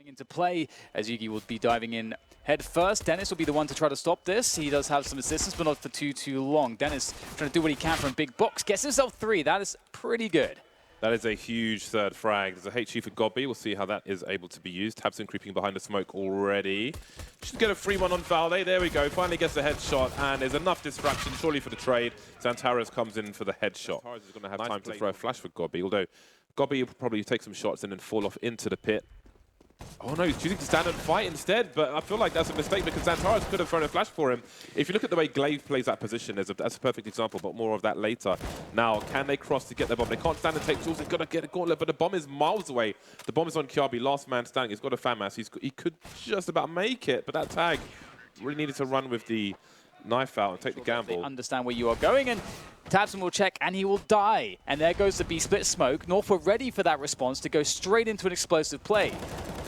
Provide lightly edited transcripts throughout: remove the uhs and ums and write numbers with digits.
into play as Yugi will be diving in head first. Dennis will be the one to try to stop this. He does have some assistance, but not for too long. Dennis trying to do what he can from big box. Gets himself 3. That is pretty good. That is a huge third frag. There's a HE for Gobby. We'll see how that is able to be used. Tabson creeping behind the smoke already. Should get a free one on Valde. There we go. Finally gets a headshot, and there's enough distraction surely for the trade. Xantares comes in for the headshot. Xantares is going to have time to throw a flash for Gobby, although Gobby will probably take some shots and then fall off into the pit. Oh no, he's choosing to stand and fight instead, but I feel like that's a mistake because Xantares could have thrown a flash for him. If you look at the way Glaive plays that position, that's a perfect example, but more of that later. Now, can they cross to get their bomb? They can't stand and take tools, they've got to get a gauntlet, but the bomb is miles away. The bomb is on Kiabi, last man standing. He's got a fan mass, he could just about make it, but that tag really needed to run with the knife out and take the gamble. They understand where you are going, and Tabson will check, and he will die. And there goes the B-split smoke. North were ready for that response to go straight into an explosive play.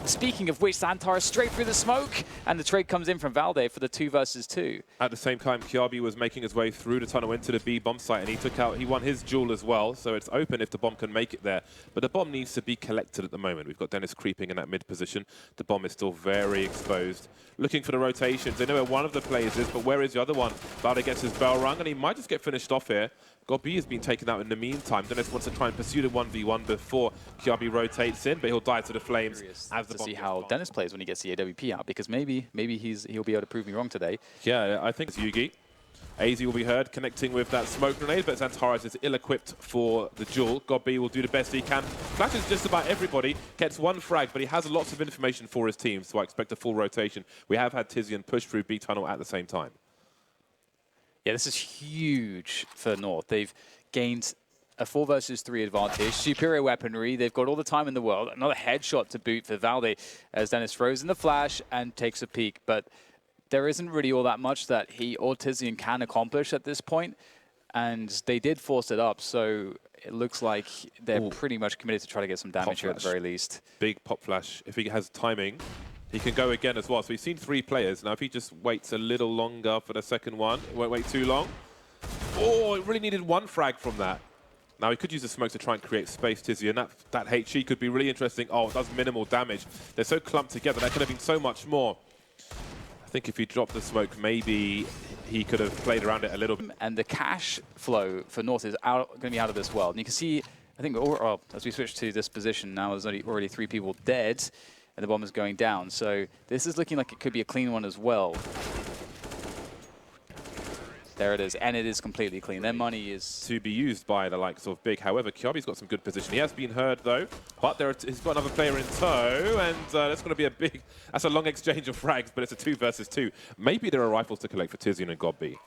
Speaking of which, Xantares straight through the smoke, and the trade comes in from Valde for the 2 versus 2. At the same time, Kiabi was making his way through the tunnel into the B bomb site, and he won his duel as well, so it's open if the bomb can make it there. But the bomb needs to be collected at the moment. We've got Dennis creeping in that mid position. The bomb is still very exposed. Looking for the rotations. They know where one of the players is, but where is the other one? Valde gets his bell rung, and he might just get finished off here. Gobby has been taken out in the meantime. Dennis wants to try and pursue the 1v1 before Kiabi rotates in, but he'll die to the flames as the bomb see how Dennis plays when he gets the AWP out, because maybe he'll be able to prove me wrong today. Yeah, I think it's Yugi. AZ will be heard connecting with that smoke grenade, but Xantares is ill-equipped for the duel. Gobby will do the best he can. Flashes just about everybody, gets 1 frag, but he has lots of information for his team, so I expect a full rotation. We have had Tizian push through B tunnel at the same time. Yeah, this is huge for North. They've gained a 4 versus 3 advantage, superior weaponry. They've got all the time in the world. Another headshot to boot for Valde as Dennis throws in the flash and takes a peek. But there isn't really all that much that he or Tizian can accomplish at this point. And they did force it up, so it looks like they're pretty much committed to try to get some damage here at the very least. Big pop flash. If he has timing, he can go again as well. So we've seen 3 players. Now, if he just waits a little longer for the second one, won't wait too long. Oh, it really needed 1 frag from that. Now, he could use the smoke to try and create space, Tizzy, and that HE could be really interesting. Oh, it does minimal damage. They're so clumped together. That could have been so much more. I think if he dropped the smoke, maybe he could have played around it a little bit. And the cash flow for North is going to be out of this world. And you can see, I think, as we switch to this position now, there's already 3 people dead, and the bomb is going down. So this is looking like it could be a clean one as well. There it is, and it is completely clean. Their money is to be used by the likes of Big. However, Kiabi's got some good position. He has been heard, though, but he's got another player in tow, and that's going to be that's a long exchange of frags, but it's a 2 versus 2. Maybe there are rifles to collect for Tizian and Gobby.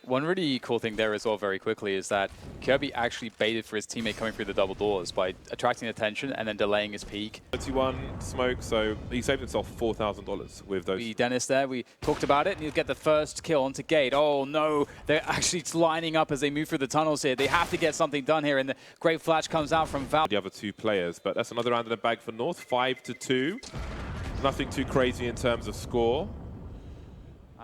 One really cool thing there as well, very quickly, is that Kirby actually baited for his teammate coming through the double doors by attracting attention and then delaying his peak. 31 smoke, so he saved himself $4,000 with those. Dennis there, we talked about it, and he'll get the first kill onto Gate. Oh no, they're actually lining up as they move through the tunnels here. They have to get something done here, and the great flash comes out from Val. The other 2 players, but that's another round in the bag for North, 5-2. Nothing too crazy in terms of score.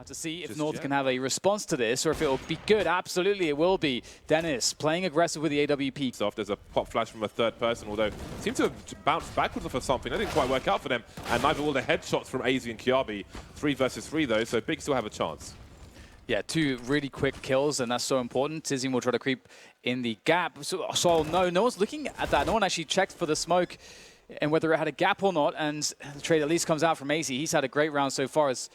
To see if North can have a response to this, or if it will be good. Absolutely, it will be. Dennis playing aggressive with the AWP. There's a pop flash from a 3rd person, although seemed to have bounced backwards off of something. That didn't quite work out for them. And neither will the headshots from AZ and Kiabi. 3 versus 3, though, so Big still have a chance. Yeah, 2 really quick kills, and that's so important. Tizian will try to creep in the gap. So no one's looking at that. No one actually checked for the smoke and whether it had a gap or not. And the trade at least comes out from AZ. He's had a great round so far as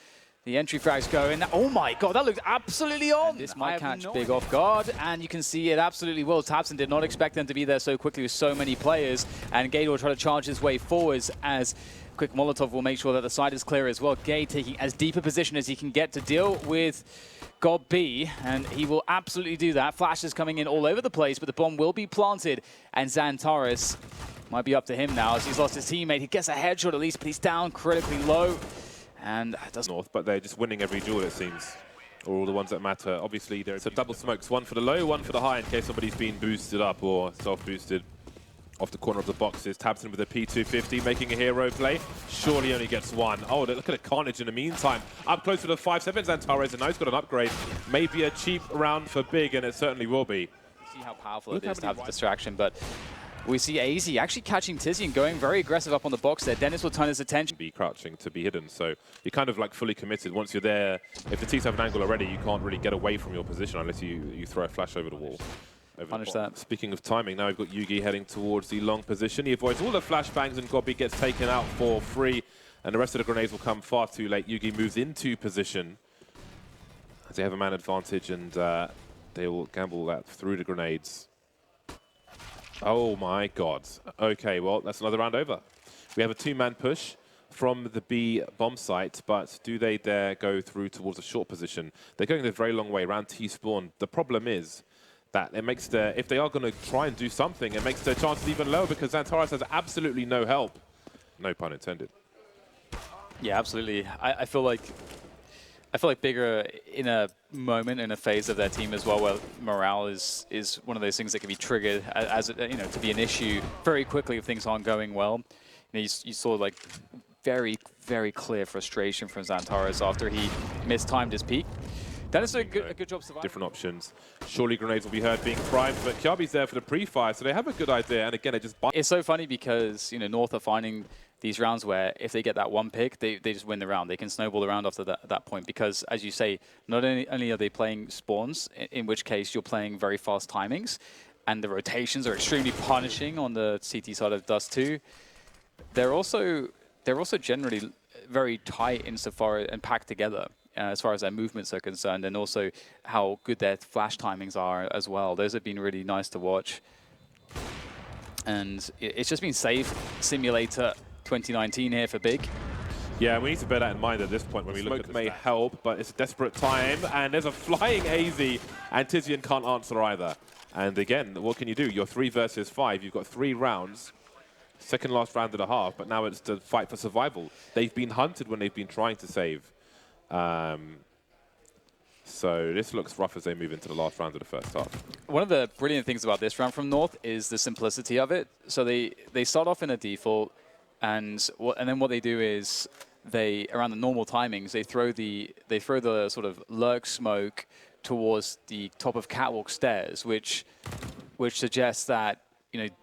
the entry frags go in. Oh my god, that looks absolutely on! And this might catch Big off guard, and you can see it absolutely will. Tabson did not expect them to be there so quickly with so many players, and Gade will try to charge his way forwards as quick Molotov will make sure that the side is clear as well. Gade taking as deep a position as he can get to deal with God B, and he will absolutely do that. Flashes coming in all over the place, but the bomb will be planted, and Xantares might be up to him now as he's lost his teammate. He gets a headshot at least, but he's down critically low. And North, but they're just winning every duel, it seems, or all the ones that matter. Obviously, there's some double smokes, 1 for the low, 1 for the high, in case somebody's been boosted up or self-boosted off the corner of the boxes. Tabson with a P250, making a hero play. Surely only gets 1. Oh, look at the carnage in the meantime. Up close to the 5-7, Xantares, and now he's got an upgrade. Maybe a cheap round for Big, and it certainly will be. See how powerful it is to have the distraction, but We see AZ actually catching Tizzy and going very aggressive up on the box there. Dennis will turn his attention. Be crouching to be hidden, so you're kind of like fully committed. Once you're there, if the T's have an angle already, you can't really get away from your position unless you throw a flash over the wall. Punish that. Speaking of timing, now we've got Yugi heading towards the long position. He avoids all the flashbangs and Gobby gets taken out for free. And the rest of the grenades will come far too late. Yugi moves into position as they have a man advantage, and they will gamble that through the grenades. Oh my God. Okay, well, that's another round over. We have a two-man push from the B bomb site, but do they dare go through towards a short position? They're going the very long way around T spawn. The problem is that it makes their, if they are going to try and do something, it makes their chances even lower because Xantares has absolutely no help. No pun intended. Yeah, absolutely. I feel like Big are in a moment, in a phase of their team as well, where morale is one of those things that can be triggered as to be an issue very quickly if things aren't going well. You saw like very, very clear frustration from Xantares after he mistimed his peak. Dennis did a good job surviving. Different options. Surely grenades will be heard being primed, but Kiabi's there for the pre-fire, so they have a good idea. And again, it just... It's so funny because, North are finding these rounds where if they get that one pick, they just win the round. They can snowball the round after that point because, as you say, not only are they playing spawns, in which case you're playing very fast timings, and the rotations are extremely punishing on the CT side of Dust 2. They're also generally very tight insofar and packed together. As far as their movements are concerned, and also how good their flash timings are as well. Those have been really nice to watch. And it's just been safe simulator 2019 here for Big. Yeah, we need to bear that in mind at this point when we look at this. May help, but it's a desperate time, and there's a flying AZ, and Tizian can't answer either. And again, what can you do? You're 3 versus 5. You've got 3 rounds. Second last round and a half, but now it's the fight for survival. They've been hunted when they've been trying to save. So this looks rough as they move into the last round of the first half. One of the brilliant things about this round from North is the simplicity of it. So they start off in a default, and then what they do is around the normal timings, they throw the sort of lurk smoke towards the top of catwalk stairs, which suggests that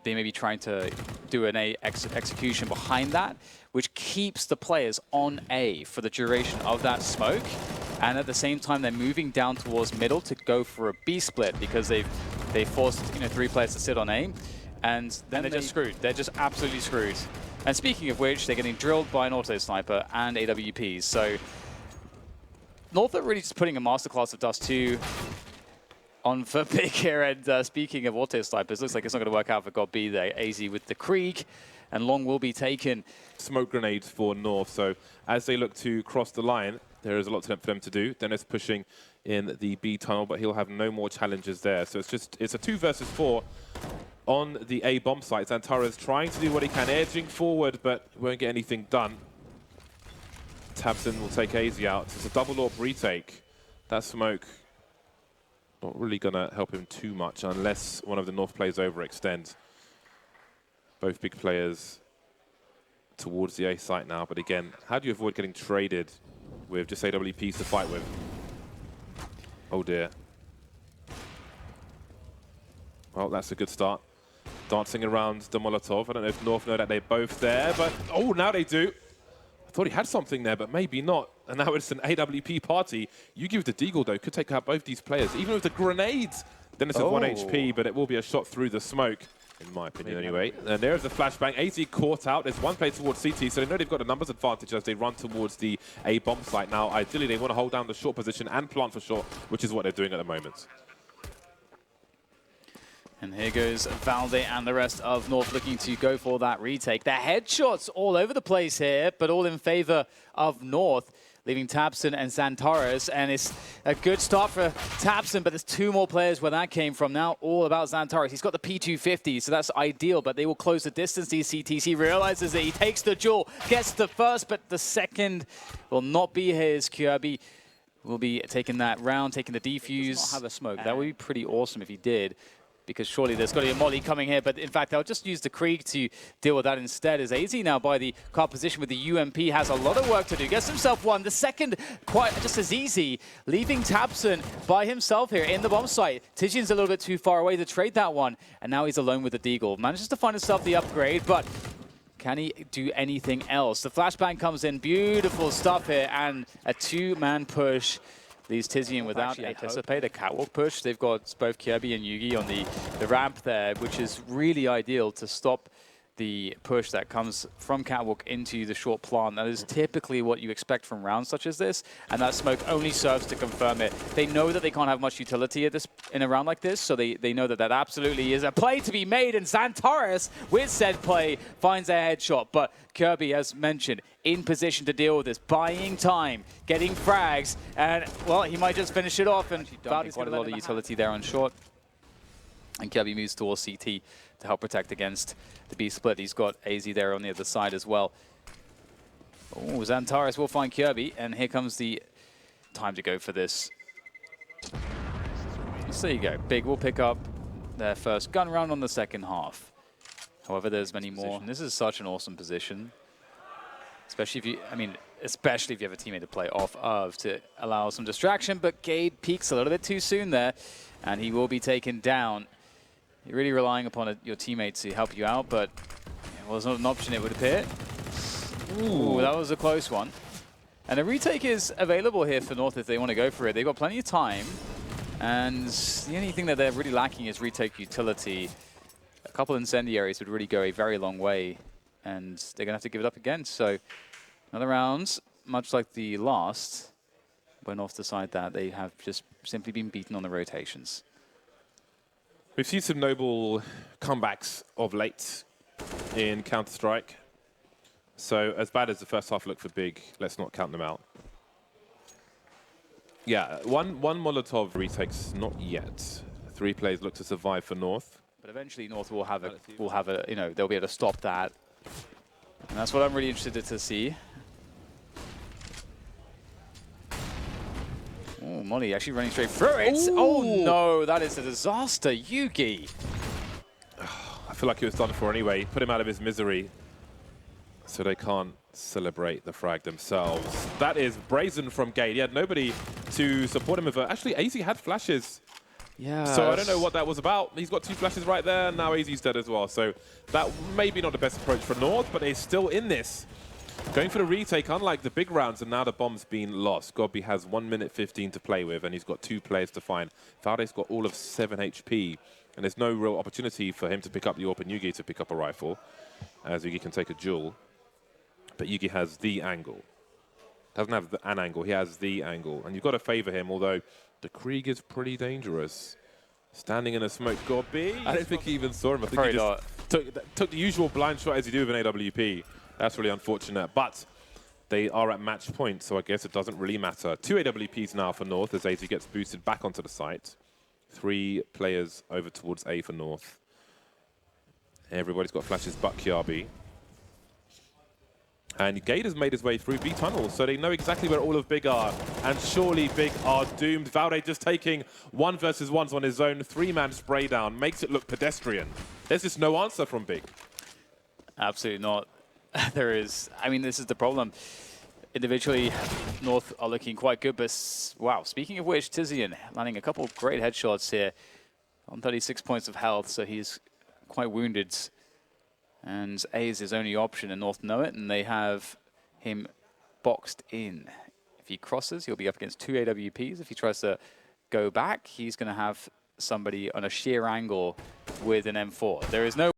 they may be trying to do an A execution behind that, which keeps the players on A for the duration of that smoke. And at the same time, they're moving down towards middle to go for a B split because they forced 3 players to sit on A. And then they're just screwed. They're just absolutely screwed. And speaking of which, they're getting drilled by an auto sniper and AWPs. So North are really just putting a masterclass of Dust 2 on for Big here. And speaking of auto snipers, looks like it's not going to work out for God B there. AZ with the Krieg, and long will be taken. Smoke grenades for North, so as they look to cross the line, there is a lot for them to do. Dennis pushing in the B tunnel, but he'll have no more challenges there. So it's a 2 versus 4 on the A bomb site. Xantares trying to do what he can, edging forward, but won't get anything done. Tabson will take AZ out. It's a double AWP retake. That smoke not really going to help him too much unless one of the North players overextend. Both big players towards the A site now, but again, how do you avoid getting traded with just AWPs to fight with? Oh dear. Well, that's a good start. Dancing around the Molotov. I don't know if North know that they're both there, but oh, now they do. I thought he had something there, but maybe not. And now it's an AWP party. You give the Deagle, though, could take out both these players. Even with the grenades, then it's at 1 HP, but it will be a shot through the smoke, in my opinion, anyway. And there's the flashbang. AZ caught out. There's one player towards CT, so they know they've got a numbers advantage as they run towards the A bomb site. Now, ideally, they want to hold down the short position and plant for short, which is what they're doing at the moment. And here goes Valde and the rest of North looking to go for that retake. Their headshots all over the place here, but all in favor of North, leaving Tabson and Xantares. And it's a good start for Tabson, but there's 2 more players where that came from. Now all about Xantares. He's got the P250, so that's ideal, but they will close the distance. CTC realizes that he takes the duel, gets the first, but the second will not be his. Kirby will be taking that round, taking the defuse. Does not have a smoke. That would be pretty awesome if he did, because surely there's got to be a molly coming here. But in fact, they'll just use the Krieg to deal with that instead, as AZ now by the card position with the UMP has a lot of work to do. Gets himself one. The second, quite just as easy, leaving tabseN by himself here in the bomb site. Tizian's a little bit too far away to trade that one, and now he's alone with the Deagle. Manages to find himself the upgrade, but can he do anything else? The flashbang comes in, beautiful stuff here, and a two-man push leaves Tizian without a catwalk push. They've got both Kirby and Yugi on the ramp there, which is really ideal to stop the push that comes from catwalk into the short plant. That is typically what you expect from rounds such as this, and that smoke only serves to confirm it. They know that they can't have much utility at in a round like this, so they know that that absolutely is a play to be made, and Xantares, with said play, finds a headshot. But Kirby, as mentioned, in position to deal with this, buying time, getting frags, and, well, he might just finish it off, and quite a lot of utility there on short. And Kirby moves towards CT to help protect against the B split. He's got AZ there on the other side as well. Oh, Xantares will find Kirby, and here comes the time to go for this. So there you go. Big will pick up their first gun round on the second half. However, there's many more. This is such an awesome position, especially if you, especially if you have a teammate to play off of to allow some distraction. But Gade peaks a little bit too soon there, and he will be taken down. You're really relying upon your teammates to help you out, but it was not an option, it would appear. Ooh, that was a close one. And a retake is available here for North if they want to go for it. They've got plenty of time, and the only thing that they're really lacking is retake utility. A couple incendiaries would really go a very long way, and they're going to have to give it up again. So another round, much like the last, when North decide that they have just simply been beaten on the rotations. We've seen some noble comebacks of late in Counter-Strike. So as bad as the first half looked for Big, let's not count them out. Yeah, one Molotov retakes, not yet. 3 players look to survive for North. But eventually North will have a, they'll be able to stop that. And that's what I'm really interested to see. Oh, Molly actually running straight through it. Ooh. Oh no, that is a disaster. Yugi. I feel like he was done for anyway. Put him out of his misery, so they can't celebrate the frag themselves. That is brazen from Gade. He had nobody to support him with it. Actually, AZ had flashes. Yeah. So I don't know what that was about. He's got 2 flashes right there. Now AZ's dead as well. So that may be not the best approach for North, but they're still in this. Going for the retake, unlike the big rounds, and now the bomb's been lost. Gobby has 1 minute 15 to play with, and he's got 2 players to find. Valde's got all of 7 HP, and there's no real opportunity for him to pick up the AWP and Yugi to pick up a rifle, as Yugi can take a duel. But Yugi has the angle. Doesn't have an angle, he has the angle. And you've got to favor him, although the Krieg is pretty dangerous. Standing in a smoke, Gobby. I don't think he even saw him. I think he just took the usual blind shot as you do with an AWP. That's really unfortunate, but they are at match point, so I guess it doesn't really matter. 2 AWPs now for North as AZ gets boosted back onto the site. 3 players over towards A for North. Everybody's got flashes but Kiabi. And Gade has made his way through B tunnel, so they know exactly where all of Big are. And surely Big are doomed. Valde just taking 1 versus 1s on his own 3-man spray down. Makes it look pedestrian. There's just no answer from Big. Absolutely not. There is, this is the problem. Individually, North are looking quite good, but wow, speaking of which, Tizian landing a couple of great headshots here on 36 points of health, so he's quite wounded. And A is his only option, and North know it, and they have him boxed in. If he crosses, he'll be up against 2 AWPs. If he tries to go back, he's going to have somebody on a sheer angle with an M4. There is no